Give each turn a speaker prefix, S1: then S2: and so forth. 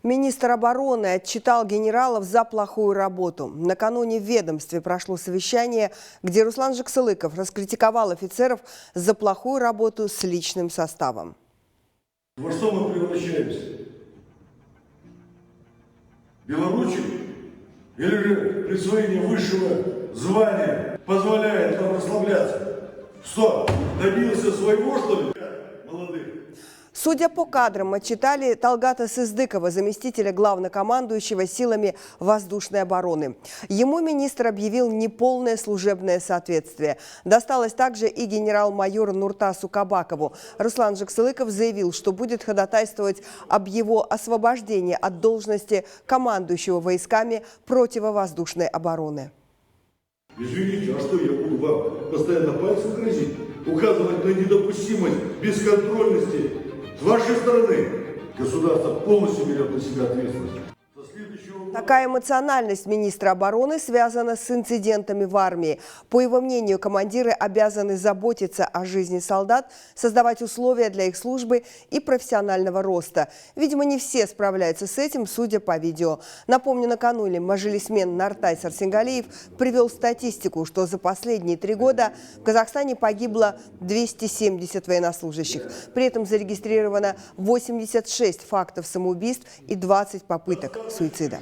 S1: Министр обороны отчитал генералов за плохую работу. Накануне в ведомстве прошло совещание, где Руслан Жаксылыков раскритиковал офицеров за плохую работу с личным составом.
S2: Во что мы превращаемся? Белоручек? Или же присвоение высшего звания позволяет нам расслабляться? Что, добился своего, что ли, молодых?
S1: Судя по кадрам, отчитали Талгата Сыздыкова, заместителя главнокомандующего силами воздушной обороны. Ему министр объявил неполное служебное соответствие. Досталось также и генерал-майору Нуртасу Кабакову. Руслан Жаксылыков заявил, что будет ходатайствовать об его освобождении от должности командующего войсками противовоздушной обороны.
S2: Извините, а что, я буду вам постоянно пальцем грозить? Указывать на недопустимость бесконтрольности с вашей стороны? Государство полностью берет на себя ответственность.
S1: Такая эмоциональность министра обороны связана с инцидентами в армии. По его мнению, командиры обязаны заботиться о жизни солдат, создавать условия для их службы и профессионального роста. Видимо, не все справляются с этим, судя по видео. Напомню, накануне мажилисмен Нартай Сарсенгалиев привел статистику, что за последние 3 года в Казахстане погибло 270 военнослужащих. При этом зарегистрировано 86 фактов самоубийств и 20 попыток суицида.